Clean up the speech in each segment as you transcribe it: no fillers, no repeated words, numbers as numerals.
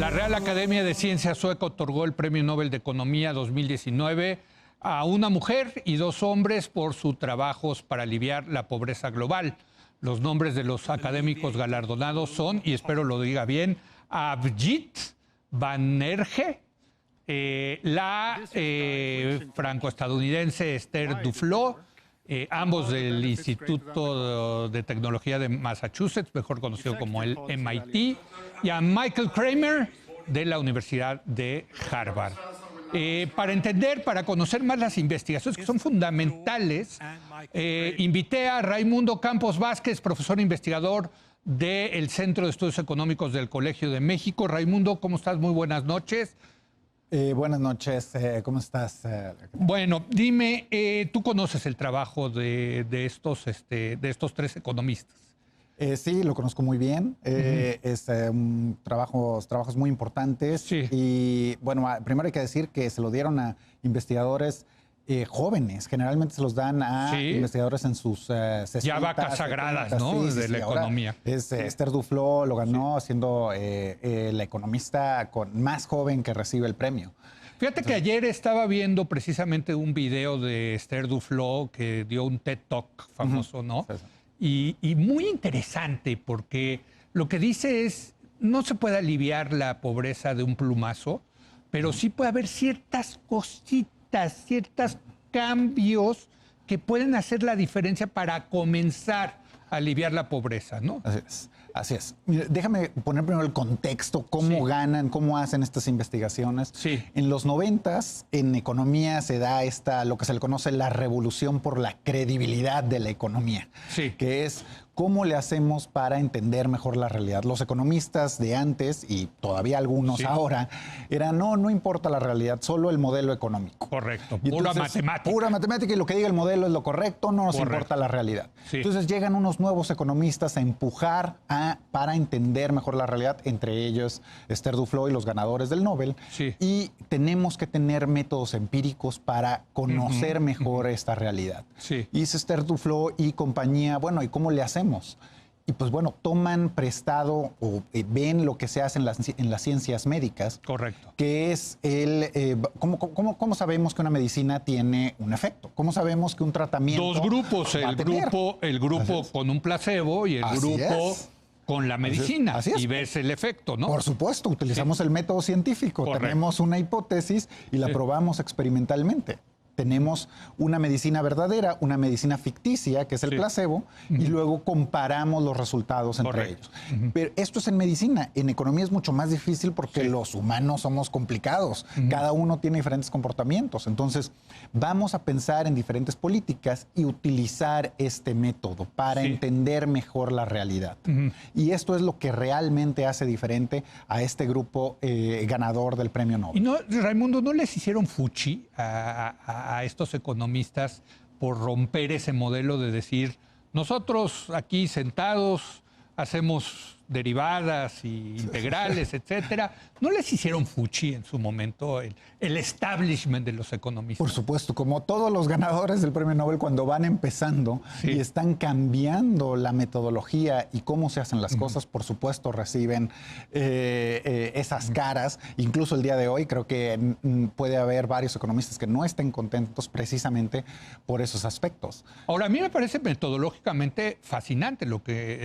La Real Academia de Ciencias sueca otorgó el Premio Nobel de Economía 2019 a una mujer y dos hombres por sus trabajos para aliviar la pobreza global. Los nombres de los académicos galardonados son, y espero lo diga bien, Abhijit Banerjee, la franco-estadounidense Esther Duflo, ambos del Instituto de Tecnología de Massachusetts, mejor conocido como el MIT, y a Michael Kramer de la Universidad de Harvard. Para entender, para conocer más las investigaciones que son fundamentales, invité a Raimundo Campos Vázquez, profesor investigador del Centro de Estudios Económicos del Colegio de México. Raimundo, ¿cómo estás? Muy buenas noches. Buenas noches, ¿cómo estás? Bueno, dime, ¿tú conoces el trabajo de estos tres economistas? Sí, lo conozco muy bien. Es trabajos muy importantes. Sí. Y bueno, primero hay que decir que se lo dieron a investigadores jóvenes. Generalmente se los dan a investigadores en sus 60. Ya vacas sagradas, 70, ¿no? Sí, de la economía. Esther Duflo lo ganó siendo la economista más joven que recibe el premio. Fíjate que ayer estaba viendo precisamente un video de Esther Duflo que dio un TED Talk famoso, ¿no? Sí, sí. Y muy interesante porque lo que dice es, no se puede aliviar la pobreza de un plumazo, pero sí puede haber ciertas cositas, ciertos cambios que pueden hacer la diferencia para comenzar a aliviar la pobreza, ¿no? Así es. Así es. Mira, déjame poner primero el contexto, cómo ganan, cómo hacen estas investigaciones. Sí. En los 90s, en economía se da lo que se le conoce la revolución por la credibilidad de la economía, que es cómo le hacemos para entender mejor la realidad. Los economistas de antes, y todavía algunos ahora, eran no importa la realidad, solo el modelo económico. Correcto, Y pura entonces, matemática. Pura matemática, y lo que diga el modelo es lo correcto, no nos importa la realidad. Sí. Entonces llegan unos nuevos economistas a empujar para entender mejor la realidad, entre ellos Esther Duflo y los ganadores del Nobel. Sí. Y tenemos que tener métodos empíricos para conocer mejor esta realidad. Sí. Y es Esther Duflo y compañía, bueno, ¿y cómo le hacemos? Y pues bueno, toman prestado o ven lo que se hace en las ciencias médicas. Correcto. Que es ¿cómo sabemos que una medicina tiene un efecto? ¿Cómo sabemos que un tratamiento Dos grupos, el grupo con un placebo y el grupo con la medicina. Así es. Y ves el efecto, ¿no? Por supuesto, utilizamos el método científico. Correcto. Tenemos una hipótesis y la probamos experimentalmente. Tenemos una medicina verdadera, una medicina ficticia, que es el placebo, y luego comparamos los resultados entre ellos. Pero esto es en medicina. En economía es mucho más difícil porque los humanos somos complicados. Cada uno tiene diferentes comportamientos. Entonces, vamos a pensar en diferentes políticas y utilizar este método para entender mejor la realidad. Y esto es lo que realmente hace diferente a este grupo ganador del Premio Nobel. Y no, Raimundo, ¿no les hicieron fuchi a estos economistas por romper ese modelo de decir, nosotros aquí sentados hacemos derivadas y integrales, etcétera? ¿No les hicieron fuchi en su momento el establishment de los economistas? Por supuesto, como todos los ganadores del Premio Nobel, cuando van empezando y están cambiando la metodología y cómo se hacen las cosas, por supuesto reciben esas caras. Incluso el día de hoy creo que puede haber varios economistas que no estén contentos precisamente por esos aspectos. Ahora, a mí me parece metodológicamente fascinante,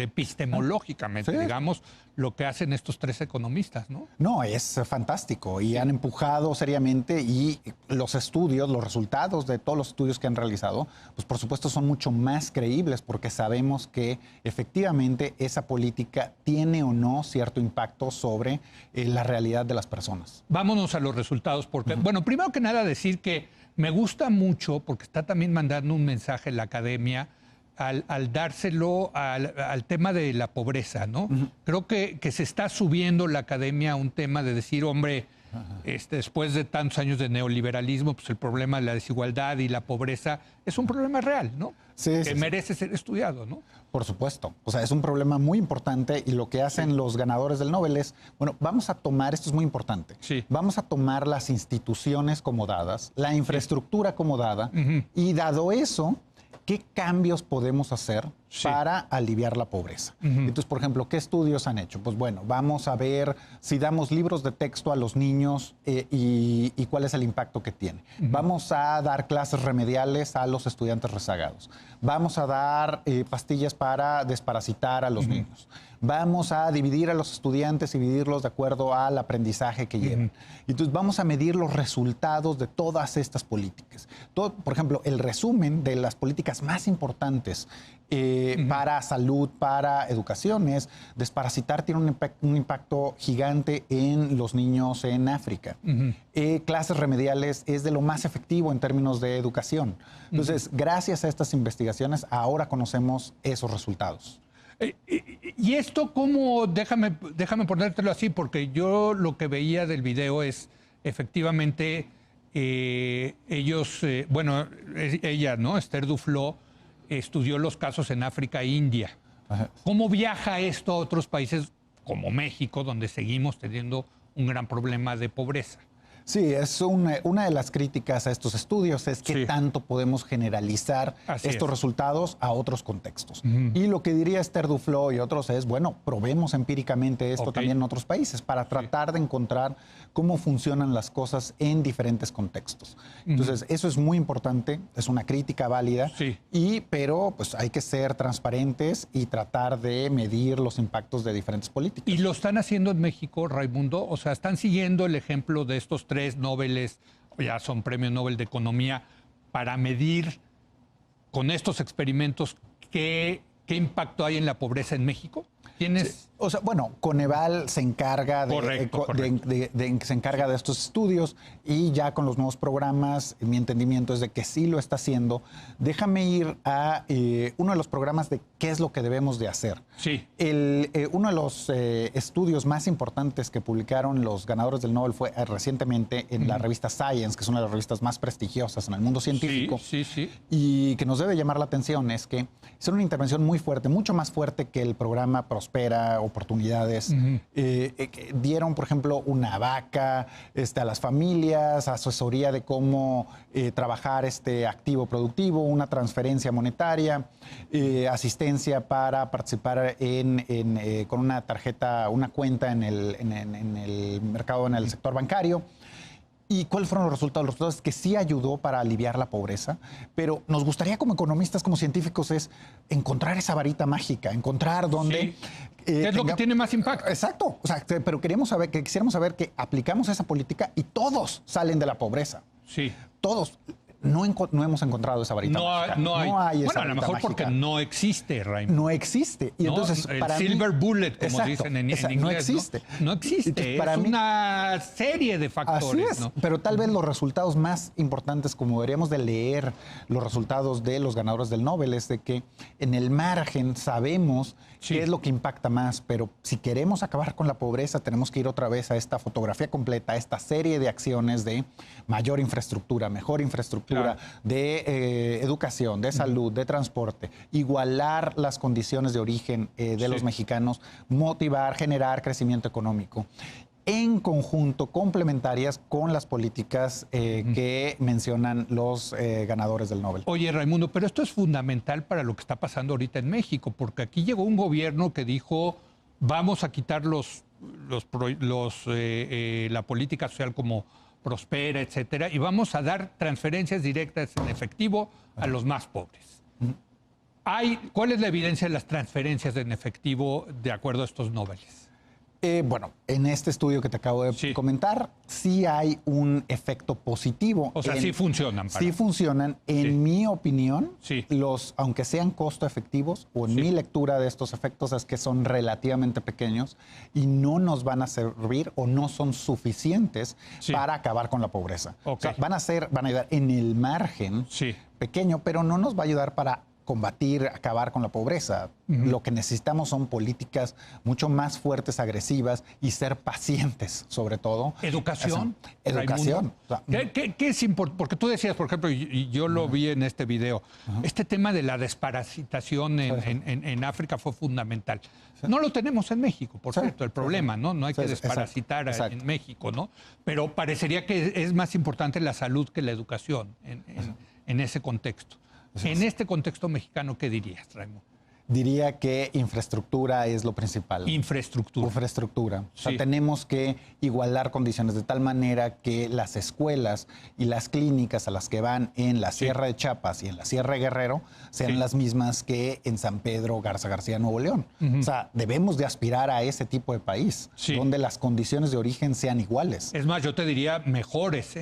epistemológicamente, digamos, lo que hacen estos tres economistas, ¿no? No, es fantástico y han empujado seriamente, y los estudios, los resultados de todos los estudios que han realizado, pues por supuesto son mucho más creíbles porque sabemos que efectivamente esa política tiene o no cierto impacto sobre la realidad de las personas. Vámonos a los resultados porque, bueno, primero que nada decir que me gusta mucho porque está también mandando un mensaje en la academia al dárselo al tema de la pobreza, ¿no? Creo que se está subiendo la academia a un tema de decir, hombre, después de tantos años de neoliberalismo, pues el problema de la desigualdad y la pobreza es un problema real, ¿no? Que merece ser estudiado, ¿no? Por supuesto. O sea, es un problema muy importante, y lo que hacen los ganadores del Nobel es, bueno, vamos a tomar, esto es muy importante, vamos a tomar las instituciones como dadas, la infraestructura como dada, y dado eso, ¿qué cambios podemos hacer para aliviar la pobreza. Entonces, por ejemplo, ¿qué estudios han hecho? Pues bueno, vamos a ver si damos libros de texto a los niños y cuál es el impacto que tiene. Vamos a dar clases remediales a los estudiantes rezagados. Vamos a dar pastillas para desparasitar a los niños. Vamos a dividir a los estudiantes y dividirlos de acuerdo al aprendizaje que llevan. Entonces vamos a medir los resultados de todas estas políticas. Por ejemplo, el resumen de las políticas más importantes para salud, para educación es desparasitar tiene un impacto gigante en los niños en África. Clases remediales es de lo más efectivo en términos de educación. Entonces, gracias a estas investigaciones, ahora conocemos esos resultados. Y esto, ¿cómo? Déjame ponértelo así, porque yo lo que veía del video es, efectivamente, ellos, ella, ¿no? Esther Duflo, estudió los casos en África e India. Ajá. ¿Cómo viaja esto a otros países como México, donde seguimos teniendo un gran problema de pobreza? Sí, es una de las críticas a estos estudios es que tanto podemos generalizar estos resultados a otros contextos. Y lo que diría Esther Duflo y otros es, bueno, probemos empíricamente esto también en otros países para tratar de encontrar cómo funcionan las cosas en diferentes contextos. Entonces, eso es muy importante, es una crítica válida, pero pues hay que ser transparentes y tratar de medir los impactos de diferentes políticas. ¿Y lo están haciendo en México, Raimundo? O sea, ¿están siguiendo el ejemplo de estos 3 Nobeles, ya son premios Nobel de Economía, para medir con estos experimentos qué impacto hay en la pobreza en México? ¿Tienes...? O sea, bueno, Coneval se encarga se encarga de estos estudios y ya con los nuevos programas, mi entendimiento es de que sí lo está haciendo. Déjame ir a uno de los programas de qué es lo que debemos de hacer. Sí. Uno de los estudios más importantes que publicaron los ganadores del Nobel fue recientemente en la revista Science, que es una de las revistas más prestigiosas en el mundo científico. Sí. Y que nos debe llamar la atención es que hicieron una intervención muy fuerte, mucho más fuerte que el programa Prospera, Oportunidades. Dieron, por ejemplo, una vaca a las familias, asesoría de cómo trabajar este activo productivo, una transferencia monetaria, asistencia para participar con una tarjeta, una cuenta en el mercado, en el sector bancario. ¿Y cuáles fueron los resultados? Los resultados es que sí ayudó para aliviar la pobreza, pero nos gustaría como economistas, como científicos, es encontrar esa varita mágica, encontrar dónde... ¿Qué es lo que tiene más impacto? Exacto, o sea, pero quisiéramos saber que aplicamos esa política y todos salen de la pobreza. Sí. Todos. No hemos encontrado esa varita mágica. No hay esa varita a lo mejor mágica. porque no existe, Raimundo. No existe. Y entonces, el para silver mí, bullet, como dicen en inglés. No existe. No existe. Entonces, para es mí, una serie de factores. Así es, ¿no? pero tal vez los resultados más importantes, como deberíamos de leer los resultados de los ganadores del Nobel, es de que en el margen sabemos qué es lo que impacta más, pero si queremos acabar con la pobreza, tenemos que ir otra vez a esta fotografía completa, a esta serie de acciones de mayor infraestructura, mejor infraestructura, de educación, de salud, de transporte, igualar las condiciones de origen de los mexicanos, motivar, generar crecimiento económico, en conjunto, complementarias con las políticas que mencionan los ganadores del Nobel. Oye, Raimundo, pero esto es fundamental para lo que está pasando ahorita en México, porque aquí llegó un gobierno que dijo, vamos a quitar la política social como Prospera, etcétera, y vamos a dar transferencias directas en efectivo a los más pobres. ¿Cuál es la evidencia de las transferencias en efectivo de acuerdo a estos Nobeles? Bueno, en este estudio que te acabo de comentar, sí hay un efecto positivo. O sea, sí funcionan. Sí funcionan. En mi opinión, aunque sean costo efectivos, o en mi lectura de estos efectos es que son relativamente pequeños y no nos van a servir o no son suficientes para acabar con la pobreza. O sea, van a ayudar en el margen pequeño, pero no nos va a ayudar para acabar con la pobreza. Lo que necesitamos son políticas mucho más fuertes, agresivas y ser pacientes, sobre todo. ¿Educación? Educación. O sea, ¿Qué es importante? Porque tú decías, por ejemplo, y yo lo vi en este video, este tema de la desparasitación en África fue fundamental. No lo tenemos en México, por cierto, el problema, ¿no? No hay que desparasitar en México, ¿no? Pero parecería que es más importante la salud que la educación en ese contexto. En este contexto mexicano, ¿qué dirías, Raimundo? Diría que infraestructura es lo principal. Infraestructura. O sea, tenemos que igualar condiciones de tal manera que las escuelas y las clínicas a las que van en la Sierra de Chiapas y en la Sierra de Guerrero sean las mismas que en San Pedro Garza García, Nuevo León. O sea, debemos de aspirar a ese tipo de país, donde las condiciones de origen sean iguales. Es más, yo te diría mejores.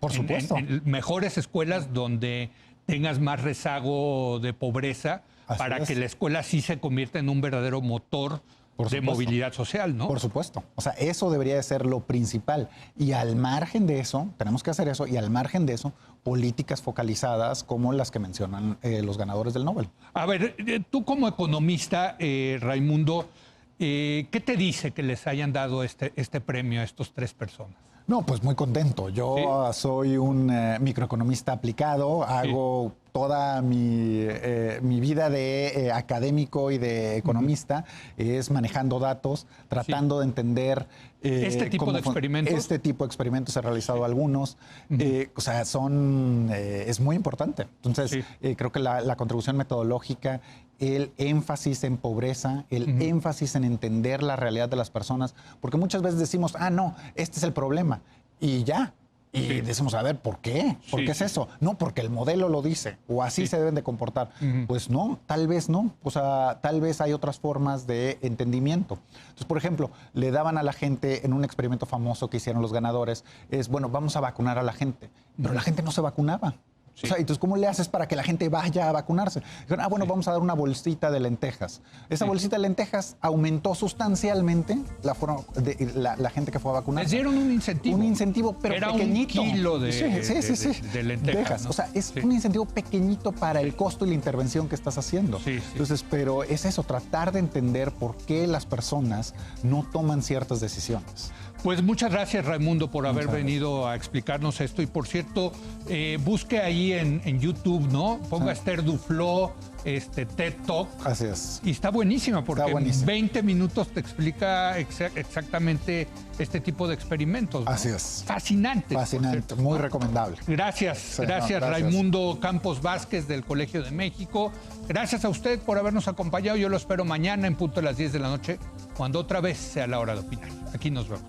Por supuesto. En mejores escuelas donde tengas más rezago de pobreza, para que la escuela sí se convierta en un verdadero motor de movilidad social, ¿no? Por supuesto. O sea, eso debería de ser lo principal. Y al margen de eso, tenemos que hacer eso, y al margen de eso, políticas focalizadas como las que mencionan los ganadores del Nobel. A ver, tú como economista, Raimundo, ¿qué te dice que les hayan dado este premio a estos 3 personas? No, pues muy contento. Yo soy un microeconomista aplicado, hago toda mi vida de académico y de economista es manejando datos, tratando de entender este tipo de experimentos. Este tipo de experimentos he realizado algunos. O sea, es muy importante. Entonces, creo que la contribución metodológica, el énfasis en pobreza, el énfasis en entender la realidad de las personas, porque muchas veces decimos, no, este es el problema, y ya. Y decimos, a ver, ¿por qué? ¿Por qué es eso? No, porque el modelo lo dice, o así se deben de comportar. Pues no, tal vez no. O sea, tal vez hay otras formas de entendimiento. Entonces, por ejemplo, le daban a la gente, en un experimento famoso que hicieron los ganadores, bueno, vamos a vacunar a la gente. Pero la gente no se vacunaba. O sea, entonces, ¿cómo le haces para que la gente vaya a vacunarse? Dijeron, bueno, vamos a dar una bolsita de lentejas. Esa bolsita de lentejas aumentó sustancialmente la gente que fue a vacunarse. Les dieron un incentivo. Un incentivo, pero era pequeñito. Un kilo de lentejas, ¿no? O sea, es un incentivo pequeñito para el costo y la intervención que estás haciendo. Entonces, pero es eso, tratar de entender por qué las personas no toman ciertas decisiones. Pues muchas gracias, Raimundo, por haber venido a explicarnos esto. Y por cierto, busque ahí en YouTube, ¿no? Ponga Esther Duflo, TED Talk. Así es. Y está buenísima porque en 20 minutos te explica exactamente este tipo de experimentos, ¿no? Así es. Fascinante. Fascinante, muy recomendable. Gracias, gracias, Raimundo Campos Vázquez del Colegio de México. Gracias a usted por habernos acompañado. Yo lo espero mañana en punto de las 10 de la noche, cuando otra vez sea la hora de opinar. Aquí nos vemos.